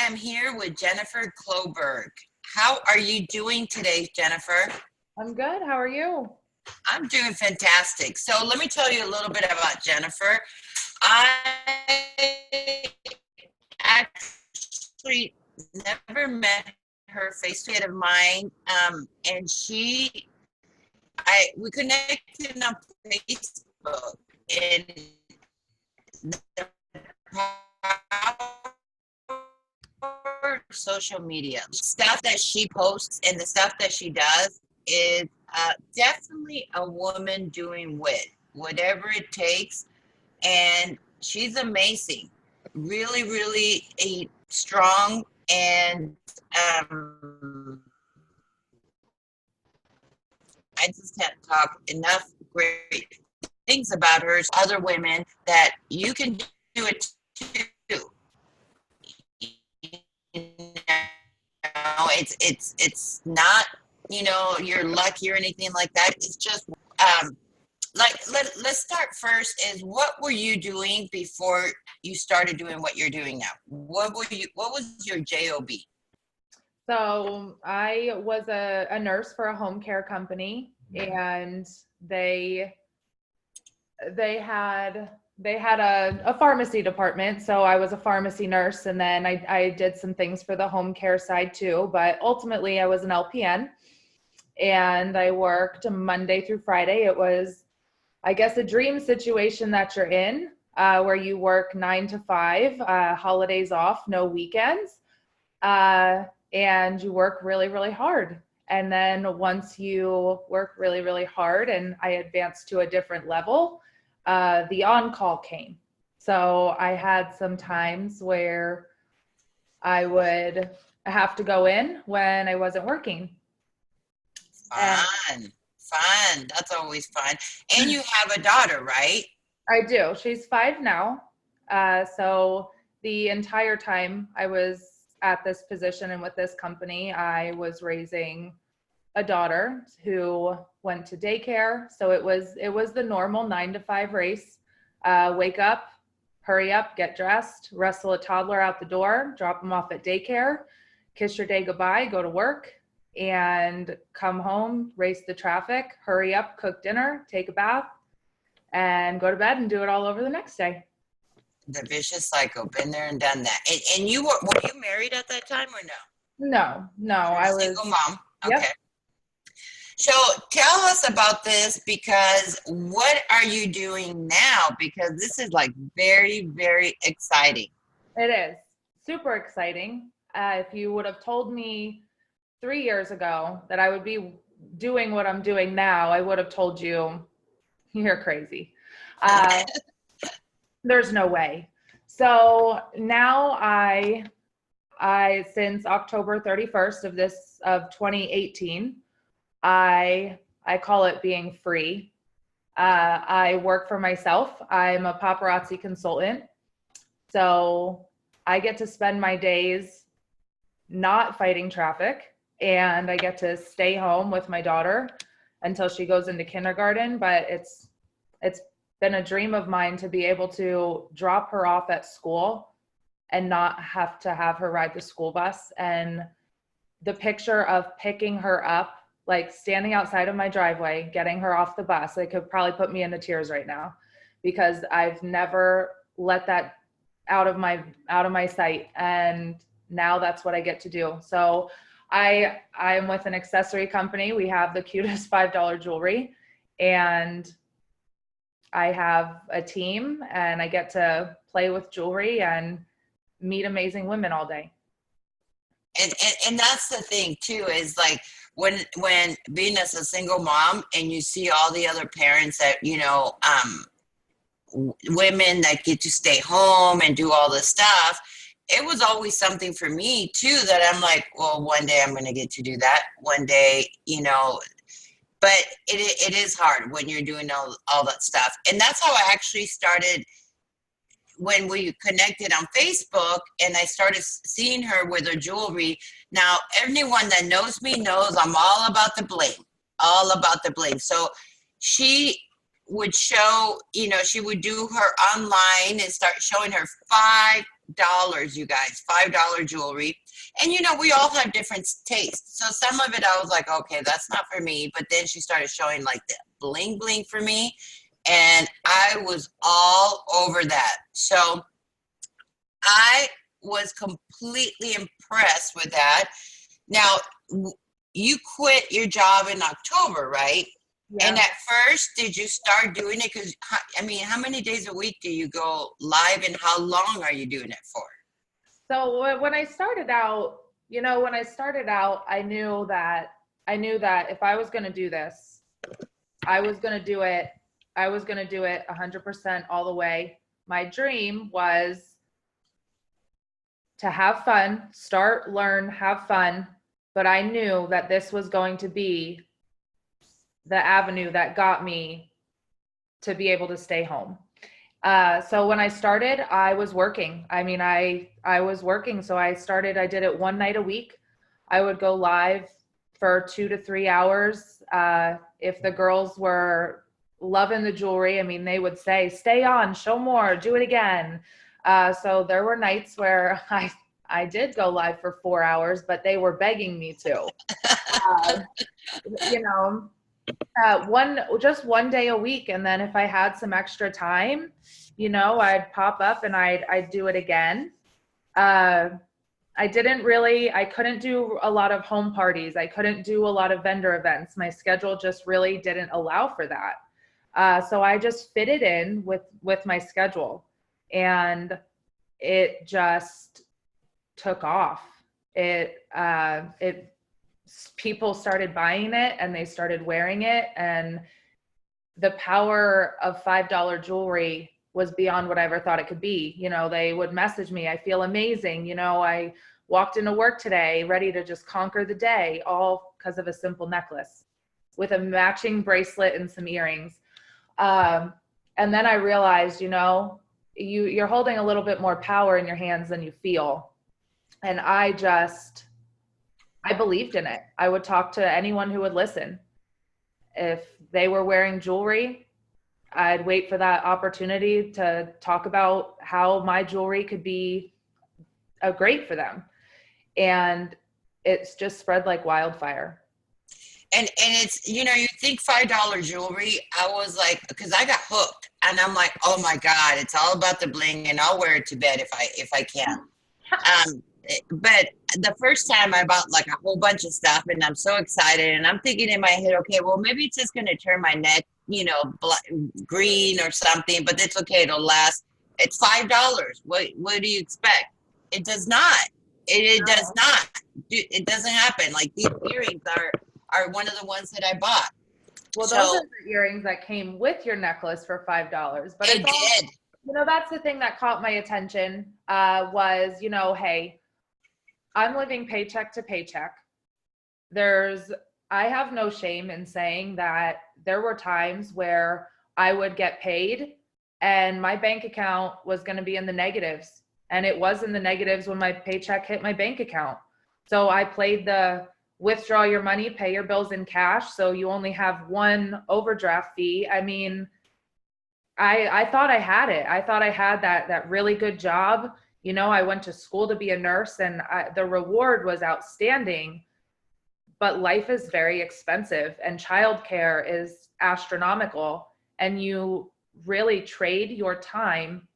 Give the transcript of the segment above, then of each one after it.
am here with Jennifer Kloberg. How are you doing today, Jennifer? I'm good. How are you? I'm doing fantastic. So let me tell you a little bit about Jennifer. I actually never met her face-to-face of mine, and we connected on Facebook, and the social media stuff that she posts and the stuff that she does is definitely a woman doing whatever it takes, and she's amazing, really, really strong, and I just can't talk enough great things about her. Other women that you can do it too. It's not, you're lucky or anything like that. It's just let's start first is what were you doing before you started doing what you're doing now? What was your job? So I was a nurse for a home care company, and they had a pharmacy department. So I was a pharmacy nurse, and then I did some things for the home care side too. But ultimately, I was an LPN, and I worked Monday through Friday. It was, I guess, a dream situation that you're in, where you work 9 to 5, holidays off, no weekends, and you work really, really hard. And then once you work really, really hard, and I advanced to a different level, the on-call came. So I had some times where I would have to go in when I wasn't working. Fun. That's always fun. And you have a daughter, right? I do. She's 5 now. So the entire time I was at this position and with this company, I was raising a daughter who went to daycare. So it was the normal 9 to 5 race. Wake up, hurry up, get dressed, wrestle a toddler out the door, drop them off at daycare, kiss your day goodbye, go to work, and come home, race the traffic, hurry up, cook dinner, take a bath, and go to bed and do it all over the next day. The vicious cycle, been there and done that. And you were you married at that time or no? No, I was single mom. Okay. Yep. So tell us about this, because what are you doing now? Because this is like very, very exciting. It is super exciting. If you would have told me 3 years ago that I would be doing what I'm doing now, I would have told you, you're crazy. There's no way. So now I since October 31st of 2018, I call it being free. I work for myself. I'm a paparazzi consultant. So I get to spend my days not fighting traffic, and I get to stay home with my daughter until she goes into kindergarten. But it's been a dream of mine to be able to drop her off at school and not have to have her ride the school bus. And the picture of picking her up, like standing outside of my driveway, getting her off the bus, it could probably put me into tears right now, because I've never let that out of my sight. And now that's what I get to do. So I'm with an accessory company. We have the cutest $5 jewelry, and I have a team, and I get to play with jewelry and meet amazing women all day. And that's the thing too, is like when being as a single mom and you see all the other parents that, women that get to stay home and do all this stuff, it was always something for me too, that I'm like, well, one day I'm going to get to do that one day, but it is hard when you're doing all that stuff. And that's how I actually started when we connected on Facebook, and I started seeing her with her jewelry. Now, everyone that knows me knows I'm all about the bling, So she would show, she would do her online and start showing her 5 you guys, $5 jewelry. And, you know, we all have different tastes. So some of it I was like, okay, that's not for me. But then she started showing like the bling bling for me. And I was all over that. So I was completely impressed with that. Now, you quit your job in October, right? Yeah. And at first, did you start doing it? Because, I mean, how many days a week do you go live and how long are you doing it for? So when I started out, you know, I knew that if I was going to do this, I was going to do it 100% all the way. My dream was to have fun, start, learn, have fun. But I knew that this was going to be the avenue that got me to be able to stay home. So when I started, I was working. I mean, I was working. So I did it one night a week. I would go live for 2 to 3 hours. If the girls were loving the jewelry, I mean, they would say, stay on, show more, do it again. So there were nights where I did go live for 4 hours, but they were begging me to. You know, one day a week. And then if I had some extra time, you know, I'd pop up and I'd do it again. I couldn't do a lot of home parties. I couldn't do a lot of vendor events. My schedule just really didn't allow for that. So I just fit it in with my schedule, and it just took off. People started buying it and they started wearing it, and the power of $5 jewelry was beyond what I ever thought it could be. You know, they would message me, I feel amazing. You know, I walked into work today ready to just conquer the day, all because of a simple necklace with a matching bracelet and some earrings. And then I realized, you know, you're holding a little bit more power in your hands than you feel. And I believed in it. I would talk to anyone who would listen. If they were wearing jewelry, I'd wait for that opportunity to talk about how my jewelry could be great for them. And it's just spread like wildfire. And it's, you know, you think $5 jewelry, I was like, because I got hooked, and I'm like, oh my God, it's all about the bling, and I'll wear it to bed if I can. But the first time I bought like a whole bunch of stuff, and I'm so excited, and I'm thinking in my head, okay, well, maybe it's just going to turn my neck, you know, green or something, but it's okay, it'll last. It's $5. What do you expect? It does not. It does not. It doesn't happen. Like these earrings are one of the ones that I bought. Well, those are the earrings that came with your necklace for $5. But it did. You know, that's the thing that caught my attention, was, you know, hey, I'm living paycheck to paycheck. I have no shame in saying that there were times where I would get paid and my bank account was going to be in the negatives. And it was in the negatives when my paycheck hit my bank account. So I played the withdraw your money, pay your bills in cash, so you only have one overdraft fee. I mean, I thought I had it. I thought I had that really good job. You know, I went to school to be a nurse, and the reward was outstanding, but life is very expensive and childcare is astronomical, and you really trade your time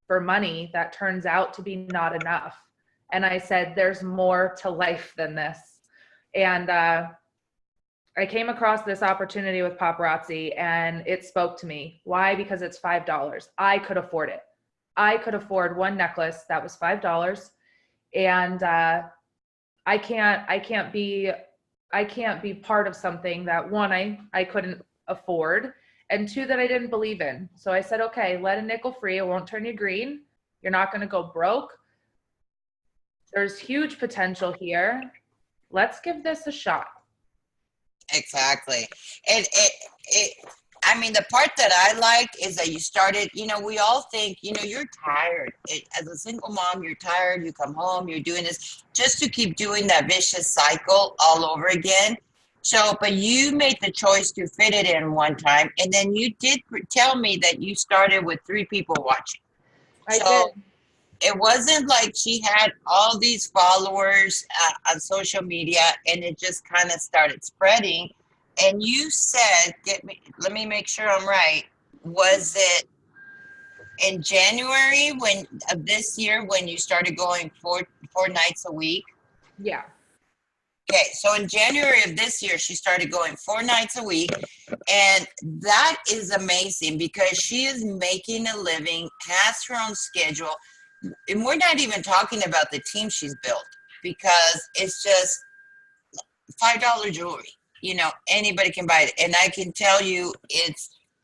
for money that turns out to be not enough. And I said, there's more to life than this. And I came across this opportunity with paparazzi, and it spoke to me. Why? Because it's $5. I could afford it. I could afford one necklace that was $5, and I can't be part of something that, one, I couldn't afford, and two, that I didn't believe in. So I said, okay, let a nickel free. It won't turn you green. You're not going to go broke. There's huge potential here. Let's give this a shot. Exactly. And I mean, the part that I liked is that you started, you know, we all think, you know, you're tired. As a single mom, you're tired. You come home, you're doing this just to keep doing that vicious cycle all over again. So, but you made the choice to fit it in one time. And then you did tell me that you started with 3 people watching. I did. it wasn't like she had all these followers on social media and it just kind of started spreading. And you said, let me make sure I'm right. Was it in January of this year when you started going four nights a week? Yeah. Okay, so in January of this year, she started going 4 nights a week. And that is amazing because she is making a living, has her own schedule. And we're not even talking about the team she's built because it's just $5 jewelry. Anybody can buy it. And I can tell you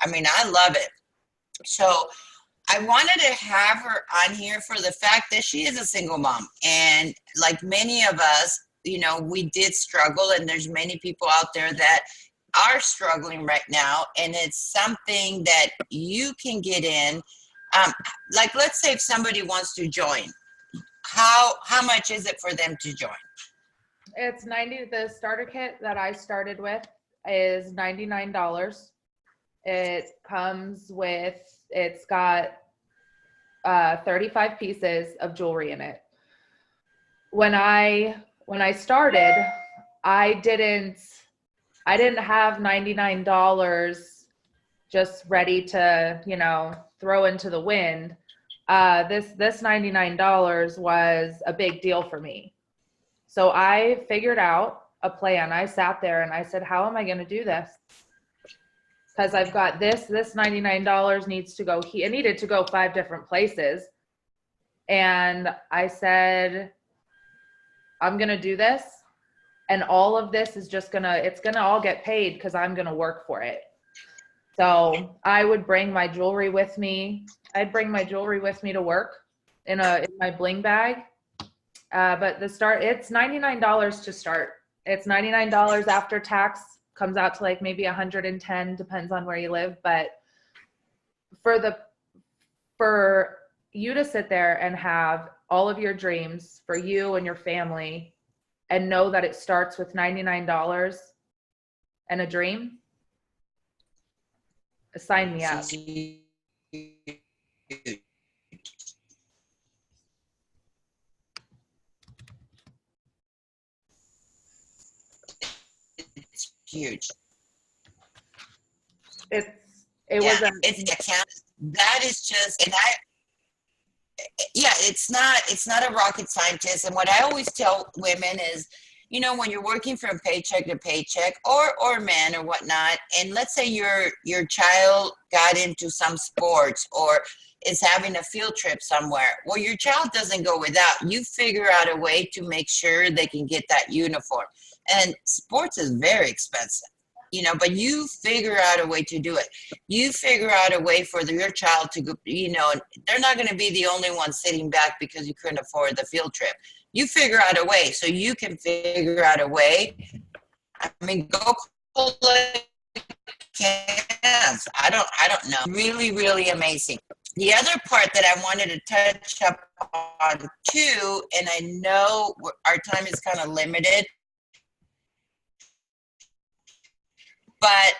I love it. So I wanted to have her on here for the fact that she is a single mom. And like many of us, we did struggle, and there's many people out there that are struggling right now. And it's something that you can get in. Like, let's say if somebody wants to join, how much is it for them to join? It's the starter kit that I started with is $99. It's got 35 pieces of jewelry in it. When I started, I didn't have $99 just ready to, throw into the wind. This $99 was a big deal for me. So I figured out a plan. I sat there and I said, how am I going to do this? Because I've got this $99 needs to go. It needed to go 5 different places. And I said, I'm going to do this. And all of this is it's going to all get paid because I'm going to work for it. So I would bring my jewelry with me. I'd bring my jewelry with me to work in my bling bag. But it's $99 to start. It's $99 after tax, comes out to like maybe $110, depends on where you live. But for you to sit there and have all of your dreams for you and your family and know that it starts with $99 and a dream, sign me up. Huge. That is just, and it's not a rocket scientist. And what I always tell women is, when you're working from paycheck to paycheck, or men or whatnot, and let's say your child got into some sports or is having a field trip somewhere. Well, your child doesn't go without. You figure out a way to make sure they can get that uniform. And sports is very expensive, but you figure out a way to do it. You figure out a way for your child to go, they're not going to be the only one sitting back because you couldn't afford the field trip. You figure out a way, so you can figure out a way. Go collect cans. I don't know. Really, really amazing. The other part that I wanted to touch up on too, and I know our time is kind of limited, but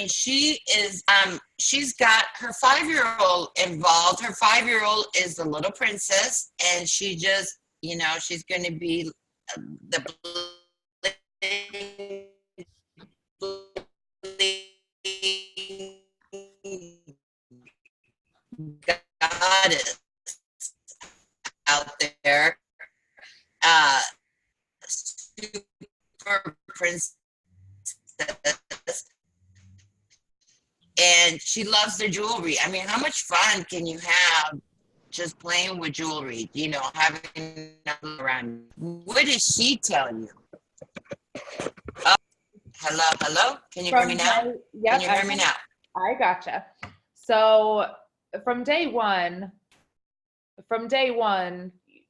she's got her 5-year-old involved. Her 5-year-old is the little princess, and she just, she's going to be the goddess out there, super princess. And she loves the jewelry. How much fun can you have just playing with jewelry, having around? What is she telling you? Oh, hello? Can you hear me now? Yep, can you hear me now? I gotcha. So from day one,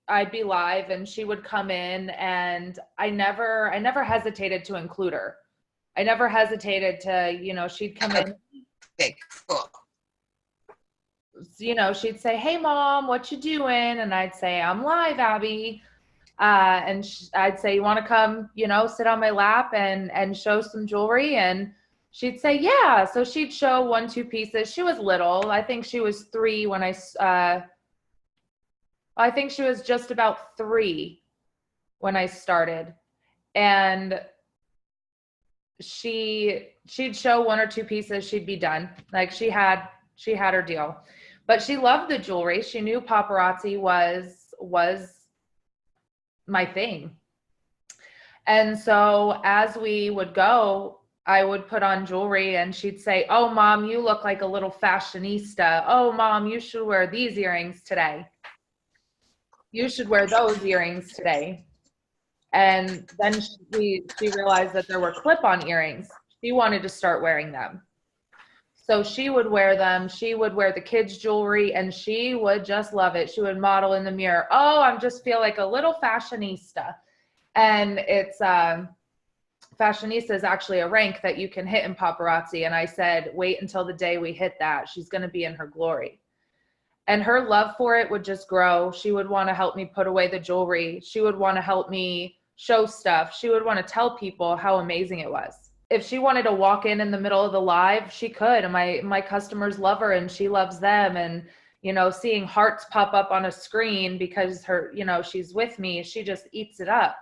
I'd be live and she would come in, and I never hesitated to include her. I never hesitated to, she'd come in. Okay, cool. She'd say, "Hey mom, what you doing?" And I'd say, "I'm live, Abby." And I'd say, "You want to come, sit on my lap and show some jewelry?" And she'd say, "Yeah." So she'd show 1-2 pieces. She was little. I think she was 3 when I think she was just about 3 when I started. And she'd show 1 or 2 pieces, she'd be done. Like she had her deal. But she loved the jewelry. She knew paparazzi was my thing. And so as we would go, I would put on jewelry and she'd say, "Oh, Mom, you look like a little fashionista. Oh, Mom, you should wear these earrings today. You should wear those earrings today." And then she realized that there were clip-on earrings. She wanted to start wearing them. So she would wear them. She would wear the kids' jewelry, and she would just love it. She would model in the mirror. "Oh, I just feel like a little fashionista." And it's fashionista is actually a rank that you can hit in paparazzi. And I said, wait until the day we hit that. She's going to be in her glory. And her love for it would just grow. She would want to help me put away the jewelry. She would want to help me show stuff. She would want to tell people how amazing it was. If she wanted to walk in the middle of the live, she could. And my customers love her and she loves them. And, you know, seeing hearts pop up on a screen because her, you know, she's with me, she just eats it up.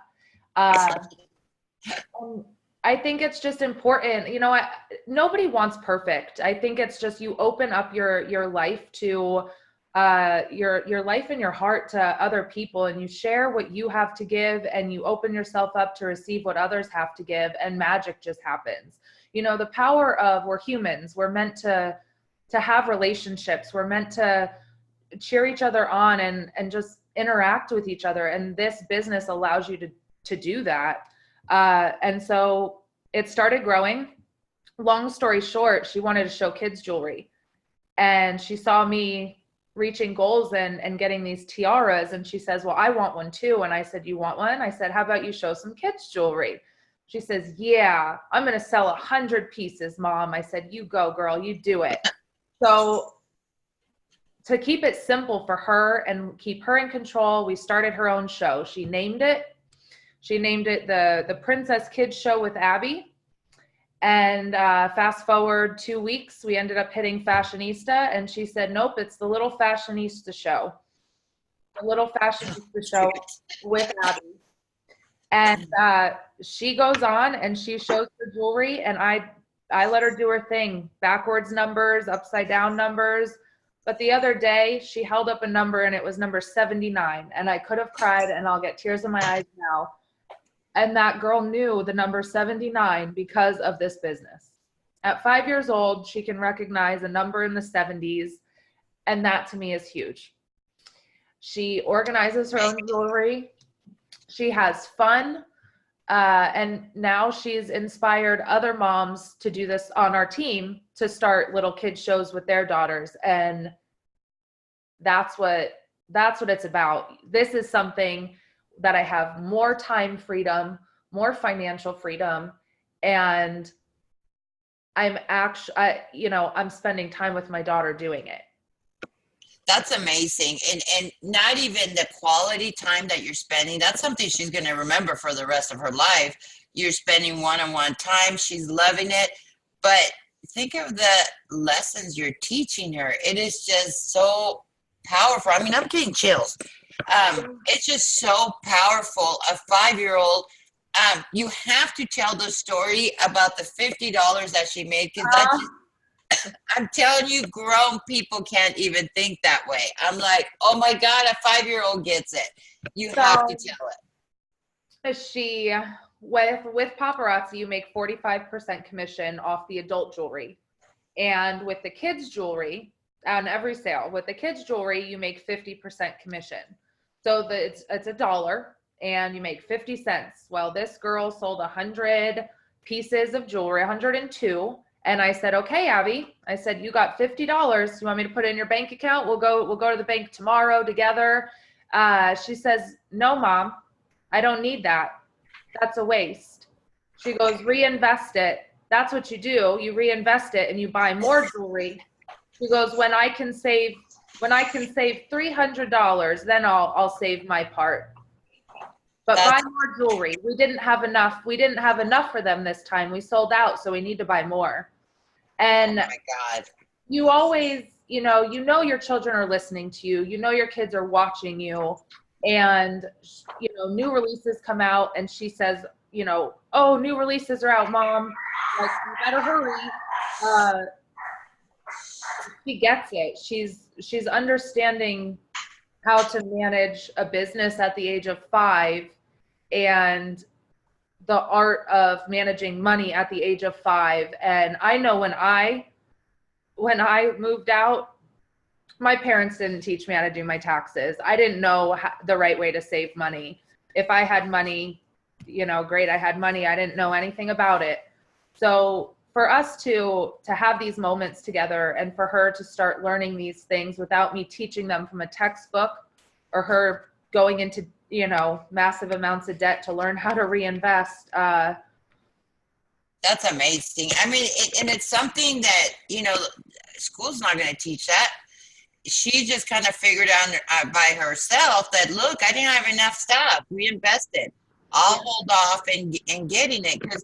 I think it's just important, you know, nobody wants perfect. I think it's just, you open up your life to your life and your heart to other people, and you share what you have to give, and you open yourself up to receive what others have to give, and magic just happens. You know, the power of, we're humans, we're meant to have relationships, we're meant to cheer each other on and just interact with each other, and this business allows you to do that. And so it started growing. Long story short, she wanted to show kids jewelry, and she saw me reaching goals and getting these tiaras. And she says, "Well, I want one too." And I said, "You want one?" I said, "How about you show some kids jewelry?" She says, "Yeah, I'm going to sell 100 pieces, Mom." I said, "You go, girl, you do it." So to keep it simple for her and keep her in control, we started her own show. She named it the Princess Kids Show with Abby. And fast forward 2 weeks, we ended up hitting Fashionista, and she said, "Nope, it's the Little Fashionista Show." The Little Fashionista Show with Abby. And she goes on and she shows the jewelry, and I let her do her thing, backwards numbers, upside down numbers. But the other day she held up a number and it was number 79, and I could have cried, and I'll get tears in my eyes now. And that girl knew the number 79 because of this business. At 5 years old, she can recognize a number in the 70s. And that to me is huge. She organizes her own jewelry. She has fun. And now she's inspired other moms to do this on our team, to start little kid shows with their daughters. And that's what it's about. This is something that I have more time freedom, more financial freedom, and I'm I'm spending time with my daughter doing it. That's amazing. And not even the quality time that you're spending, that's something she's going to remember for the rest of her life. You're spending one-on-one time. She's loving it. But think of the lessons you're teaching her. It is just so powerful. I mean, I'm getting chills. It's just so powerful. A 5-year-old, you have to tell the story about the $50 that she made, because I'm telling you, grown people can't even think that way. I'm like, oh my God, a 5-year-old gets it. You have to tell it. She, with paparazzi, you make 45% commission off the adult jewelry, and with the kids jewelry, on every sale, with the kids jewelry, you make 50% commission. So it's $1 and you make 50 cents. Well, this girl sold 100 pieces of jewelry, 102. And I said, "Okay, Abby," I said, "you got $50. You want me to put it in your bank account? We'll go to the bank tomorrow together." She says, "No, Mom, I don't need that. That's a waste." She goes, "Reinvest it. That's what you do. You reinvest it and you buy more jewelry." She goes, when I can save $300, then I'll save my part. But buy more jewelry. We didn't have enough for them this time. We sold out, so we need to buy more. And oh my God. you always, your children are listening to you, your kids are watching you, and new releases come out and she says, oh, new releases are out, mom, like, you better hurry. She gets it. She's understanding how to manage a business at the age of 5 and the art of managing money at the age of 5. And I know when I moved out, my parents didn't teach me how to do my taxes. I didn't know the right way to save money. If I had money, great, I had money. I didn't know anything about it. So for us to have these moments together and for her to start learning these things without me teaching them from a textbook or her going into, massive amounts of debt to learn how to reinvest. That's amazing. I mean, and it's something that, school's not going to teach that. She just kind of figured out by herself that, look, I didn't have enough stuff. Reinvested. I'll hold off and getting it, because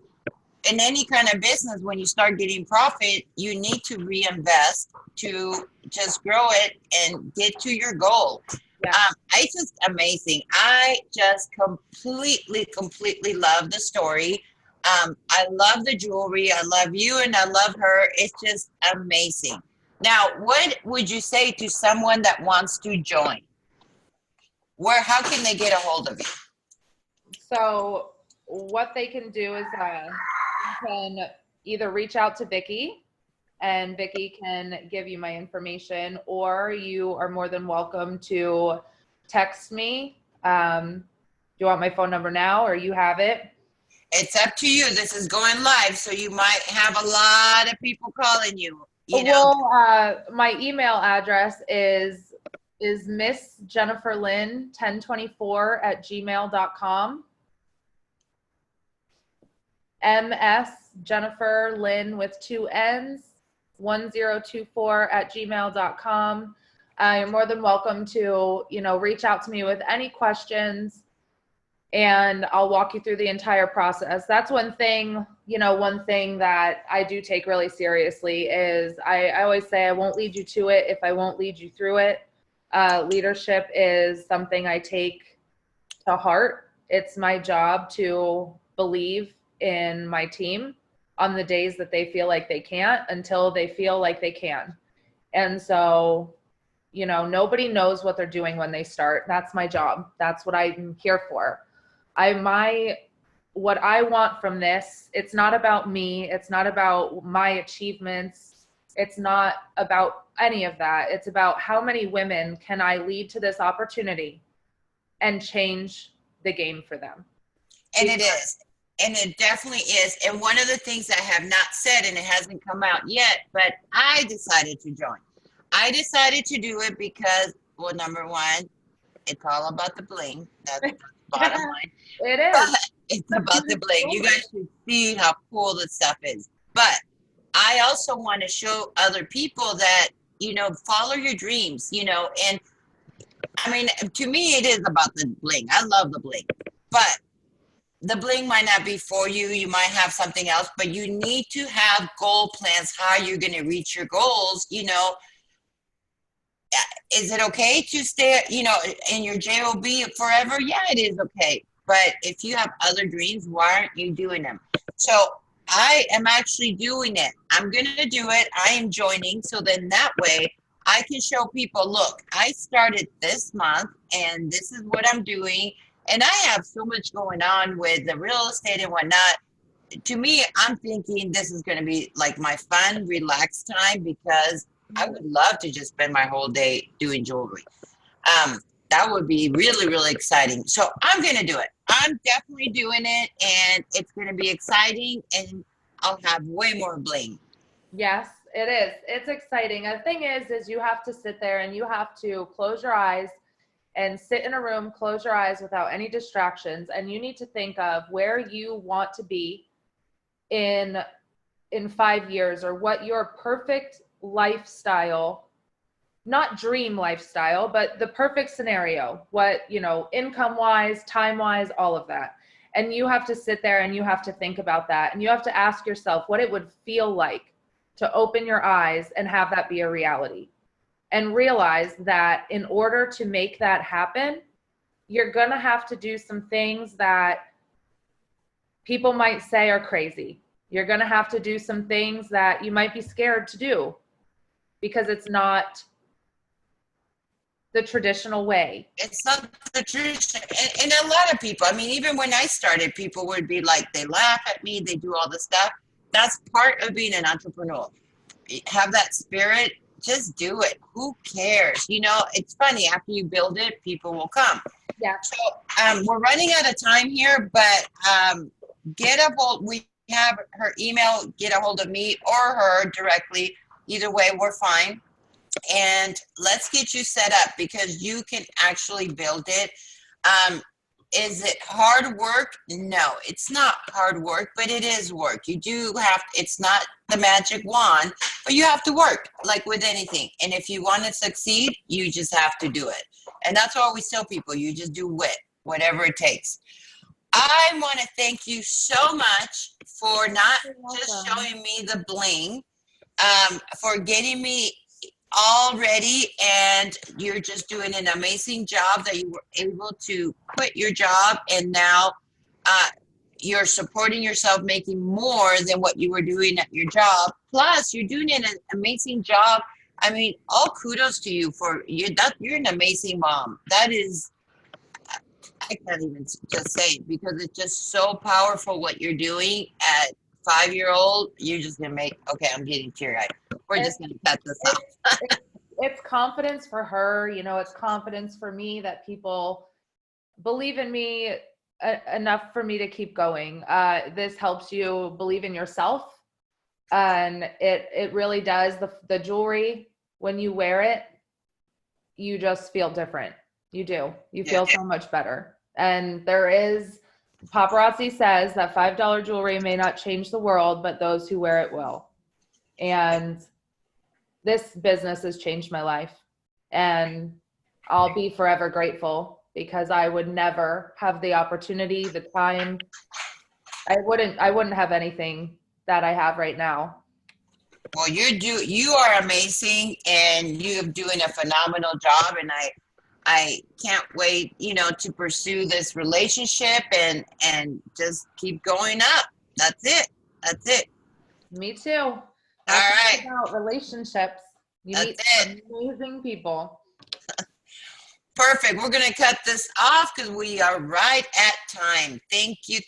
in any kind of business, when you start getting profit, you need to reinvest to just grow it and get to your goal. Yeah. It's just amazing. I just completely love the story. I love the jewelry. I love you and I love her. It's just amazing. Now, what would you say to someone that wants to join? How can they get a hold of you? So what they can do is you can either reach out to Vicky, and Vicky can give you my information, or you are more than welcome to text me. Do you want my phone number now, or you have it? It's up to you. This is going live, so you might have a lot of people calling you. Well, my email address is Miss Jennifer Lynn 1024@gmail.com. MS Jennifer Lynn with 2 N's 1024@gmail.com. You're more than welcome to, reach out to me with any questions, and I'll walk you through the entire process. That's one thing that I do take really seriously is I always say I won't lead you to it if I won't lead you through it. Leadership is something I take to heart. It's my job to believe in my team on the days that they feel like they can't until they feel like they can. And so, nobody knows what they're doing when they start. That's my job. That's what I'm here for. What I want from this, it's not about me. It's not about my achievements. It's not about any of that. It's about how many women can I lead to this opportunity and change the game for them. And it is. And it definitely is. And one of the things I have not said, and it hasn't come out yet, but I decided to join. I decided to do it because, well, number one, it's all about the bling. That's the bottom line. It is. It's about the bling. You guys should see how cool this stuff is. But I also want to show other people that, follow your dreams, and I mean, to me, it is about the bling. I love the bling. But the bling might not be for you. You might have something else, but you need to have goal plans, how you're going to reach your goals. Is it okay to stay, in your job forever? Yeah, it is okay. But if you have other dreams, why aren't you doing them? So I am actually doing it. I'm going to do it. I am joining. So then that way I can show people, look, I started this month and this is what I'm doing. And I have so much going on with the real estate and whatnot. To me, I'm thinking this is going to be like my fun, relaxed time, because I would love to just spend my whole day doing jewelry. That would be really, really exciting. So I'm going to do it. I'm definitely doing it, and it's going to be exciting, and I'll have way more bling. Yes, it is. It's exciting. The thing is you have to sit there and you have to close your eyes and sit in a room, close your eyes without any distractions. And you need to think of where you want to be in 5 years, or what your perfect lifestyle, not dream lifestyle, but the perfect scenario, what, income wise, time wise, all of that. And you have to sit there and you have to think about that. And you have to ask yourself what it would feel like to open your eyes and have that be a reality. and realize that in order to make that happen, you're going to have to do some things that people might say are crazy. You're going to have to do some things that you might be scared to do because it's not the traditional way. It's not the tradition. And a lot of people, I mean, even when I started, people would be like, they laugh at me, they do all this stuff. That's part of being an entrepreneur. Have that spirit, just do it. Who cares? You know, it's funny, after you build it, people will come. Yeah. So we're running out of time here, but get a hold, we have her email, get a hold of me or her directly. Either way, we're fine. And let's get you set up because you can actually build it. Is it hard work? No, it's not hard work, but it is work. You do have, it's not the magic wand, but you have to work like with anything. And if you want to succeed, you just have to do it. And that's what I always tell people. You just do whatever it takes. I want to thank you so much for not just showing me the bling, for getting me all ready, and you're just doing an amazing job that you were able to quit your job, and now you're supporting yourself, making more than what you were doing at your job. Plus, you're doing an amazing job. I mean, all kudos to you for you. That you're an amazing mom. That is, I can't even just say it because it's just so powerful what you're doing at 5-year-old. You're just gonna make. Okay, I'm getting teary-eyed. We're just gonna cut this off. It's confidence for her, you know, it's confidence for me that people believe in me enough for me to keep going. This helps you believe in yourself, and it really does. The jewelry, when you wear it, you just feel different. You do. You feel so much better. And there is, paparazzi says that $5 jewelry may not change the world, but those who wear it will. And this business has changed my life, and I'll be forever grateful because I would never have the opportunity, the time. I wouldn't have anything that I have right now. Well, you are amazing, and you're doing a phenomenal job, and I can't wait, you know, to pursue this relationship and just keep going up. That's it. Me too. All right. About relationships. You meet some amazing people. Perfect. We're going to cut this off because we are right at time. Thank you.